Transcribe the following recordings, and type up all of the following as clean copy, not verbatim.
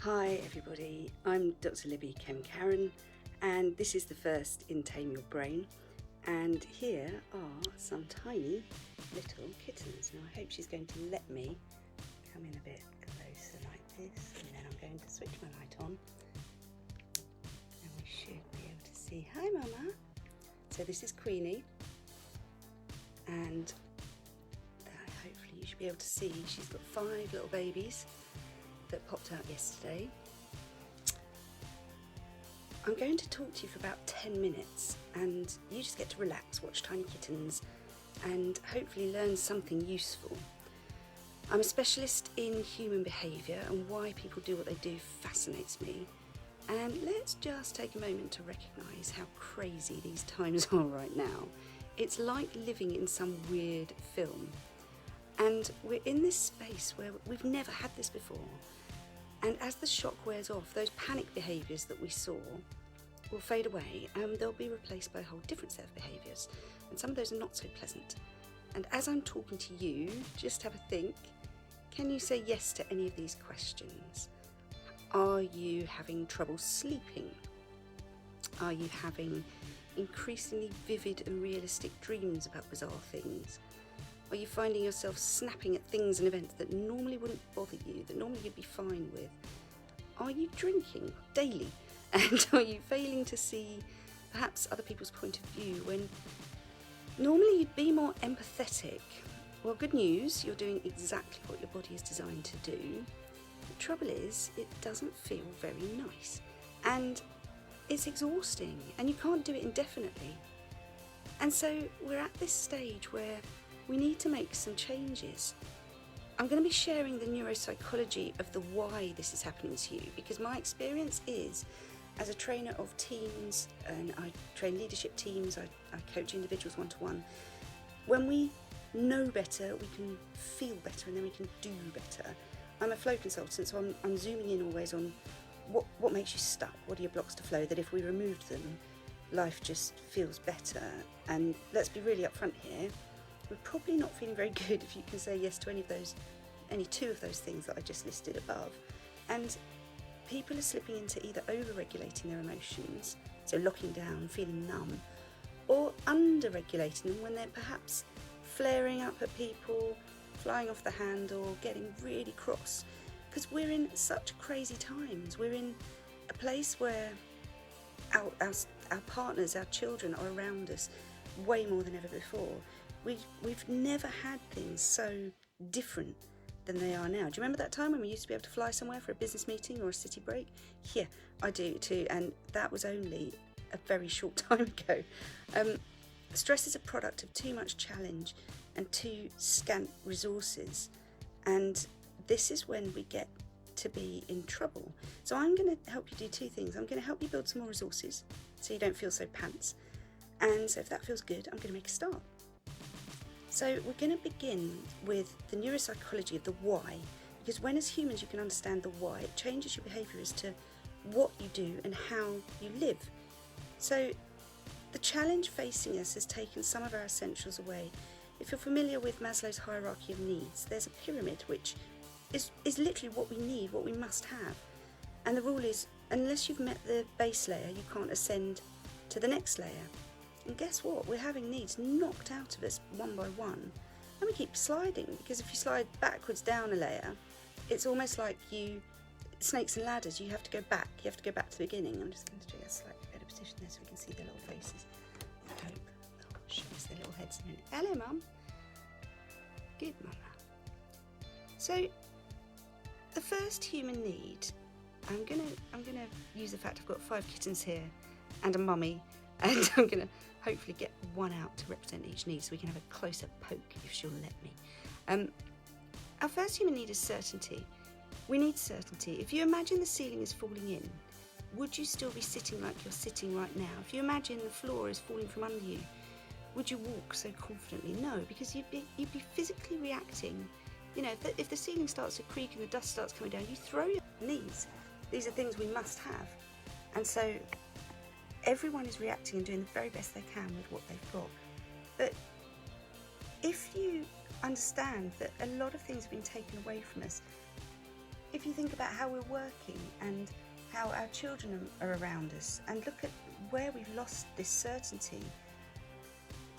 Hi everybody, I'm Dr. Libby Kemkaran and this is the first in Tame-Your-Brain, and here are some tiny little kittens. Now I hope she's going to let me come in a bit closer like this, and then I'm going to switch my light on and we should be able to see. Hi Mama! So this is Queenie, and hopefully you should be able to see she's got 5 little babies that popped out yesterday. I'm going to talk to you for about 10 minutes and you just get to relax, watch tiny kittens and hopefully learn something useful. I'm a specialist in human behaviour, and why people do what they do fascinates me. And let's just take a moment to recognise how crazy these times are right now. It's like living in some weird film. And we're in this space where we've never had this before. And as the shock wears off, those panic behaviours that we saw will fade away and they'll be replaced by a whole different set of behaviours. And some of those are not so pleasant. And as I'm talking to you, just have a think. Can you say yes to any of these questions? Are you having trouble sleeping? Are you having increasingly vivid and realistic dreams about bizarre things? Are you finding yourself snapping at things and events that normally wouldn't bother you, that normally you'd be fine with? Are you drinking daily? And are you failing to see perhaps other people's point of view when normally you'd be more empathetic? Well, good news, you're doing exactly what your body is designed to do. The trouble is, it doesn't feel very nice. And it's exhausting, and you can't do it indefinitely. And so we're at this stage where we need to make some changes. I'm going to be sharing the neuropsychology of the why this is happening to you, because my experience is, as a trainer of teams, and I train leadership teams, I coach individuals one-to-one, when we know better, we can feel better, and then we can do better. I'm a flow consultant, so I'm zooming in always on what makes you stuck, what are your blocks to flow, that if we removed them, life just feels better. And let's be really upfront here, we're probably not feeling very good if you can say yes to any 2 of those things that I just listed above. And people are slipping into either over-regulating their emotions, so locking down, feeling numb, or under-regulating them when they're perhaps flaring up at people, flying off the handle, getting really cross. Because we're in such crazy times. We're in a place where our partners, our children are around us way more than ever before. We've never had things so different than they are now. Do you remember that time when we used to be able to fly somewhere for a business meeting or a city break? Yeah, I do too, and that was only a very short time ago. Stress is a product of too much challenge and too scant resources, and this is when we get to be in trouble. So I'm going to help you do 2 things. I'm going to help you build some more resources so you don't feel so pants, and so if that feels good, I'm going to make a start. So we're going to begin with the neuropsychology of the why, because when as humans you can understand the why, it changes your behaviour as to what you do and how you live. So the challenge facing us has taken some of our essentials away. If you're familiar with Maslow's hierarchy of needs, there's a pyramid which is literally what we need, what we must have. And the rule is, unless you've met the base layer, you can't ascend to the next layer. And guess what? We're having needs knocked out of us one by one, and we keep sliding, because if you slide backwards down a layer, it's almost like snakes and ladders, you have to go back to the beginning. I'm just going to do a slightly better position there so we can see their little faces. I hope they'll show us their little heads in a minute. Hello Mum. Good Mama. So the first human need, I'm gonna use the fact I've got 5 kittens here and a mummy, and I'm gonna hopefully get one out to represent each need so we can have a closer poke if she'll let me. Our first human need is certainty. We need certainty. If you imagine the ceiling is falling in, would you still be sitting like you're sitting right now? If you imagine the floor is falling from under you, would you walk so confidently? No, because you'd be physically reacting. You know, if the ceiling starts to creak and the dust starts coming down, you throw your knees. These are things we must have. And so everyone is reacting and doing the very best they can with what they've got. But if you understand that a lot of things have been taken away from us, if you think about how we're working and how our children are around us, and look at where we've lost this certainty.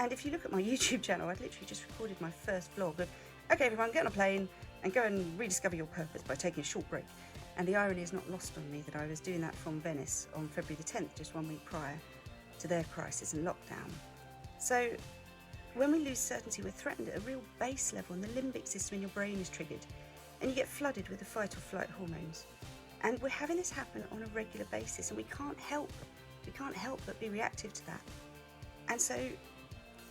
And if you look at my YouTube channel, I'd literally just recorded my first vlog of, okay everyone, get on a plane and go and rediscover your purpose by taking a short break. And the irony is not lost on me that I was doing that from Venice on February the 10th, just 1 week prior to their crisis and lockdown. So when we lose certainty, we're threatened at a real base level, and the limbic system in your brain is triggered, and you get flooded with the fight or flight hormones. And we're having this happen on a regular basis, and we can't help but be reactive to that. And so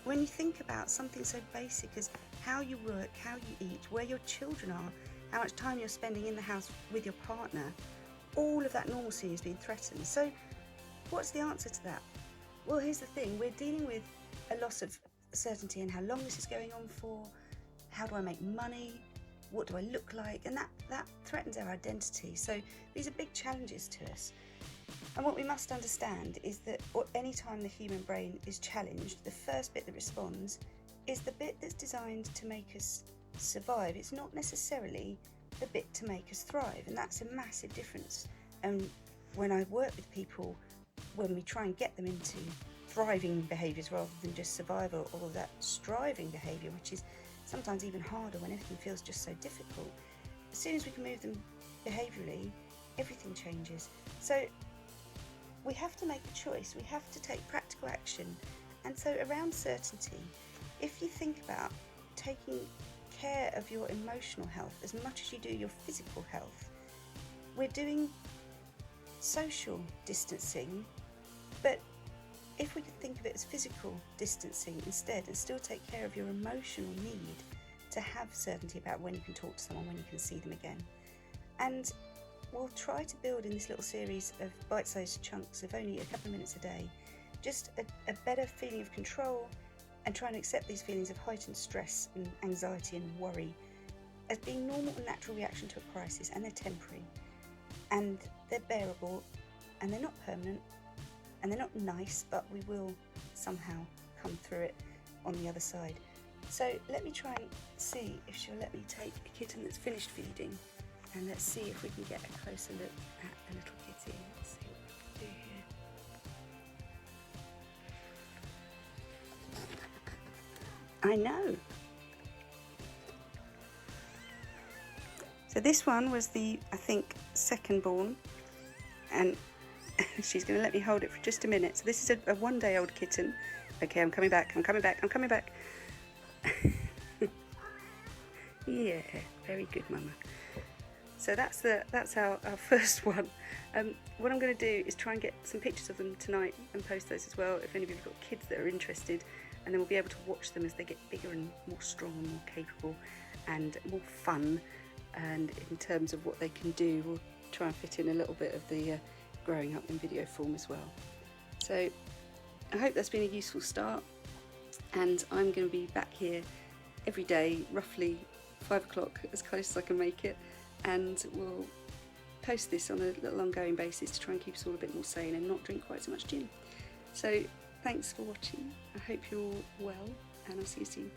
when you think about something so basic as how you work, how you eat, where your children are, how much time you're spending in the house with your partner, all of that normalcy is being threatened. So what's the answer to that? Well, here's the thing. We're dealing with a loss of certainty in how long this is going on for, how do I make money, what do I look like, and that threatens our identity. So these are big challenges to us. And what we must understand is that any time the human brain is challenged, the first bit that responds is the bit that's designed to make us survive. It's not necessarily the bit to make us thrive, and that's a massive difference. And when I work with people, when we try and get them into thriving behaviours rather than just survival or that striving behaviour, which is sometimes even harder when everything feels just so difficult, as soon as we can move them behaviourally, everything changes. So we have to make a choice, we have to take practical action. And so around certainty, if you think about taking care of your emotional health as much as you do your physical health, we're doing social distancing, but if we could think of it as physical distancing instead and still take care of your emotional need to have certainty about when you can talk to someone, when you can see them again. And we'll try to build in this little series of bite-sized chunks of only a couple of minutes a day, just a better feeling of control, and trying to accept these feelings of heightened stress and anxiety and worry as being normal and natural reaction to a crisis, and they're temporary, and they're bearable, and they're not permanent, and they're not nice, but we will somehow come through it on the other side. So let me try and see if she'll let me take a kitten that's finished feeding, and let's see if we can get a closer look at the little kitty. Let's see what we can do here. I know. So this one was the, I think, second born, and she's going to let me hold it for just a minute. So this is a 1 day old kitten. Okay, I'm coming back. Yeah, very good, Mama. So that's our first one. What I'm going to do is try and get some pictures of them tonight and post those as well, if any of you have got kids that are interested, and then we'll be able to watch them as they get bigger and more strong and more capable and more fun. And in terms of what they can do, we'll try and fit in a little bit of the growing up in video form as well. So I hope that's been a useful start, and I'm going to be back here every day, roughly 5 o'clock, as close as I can make it, and we'll post this on a little ongoing basis to try and keep us all a bit more sane and not drink quite so much gin. So thanks for watching. I hope you're all well, and I'll see you soon.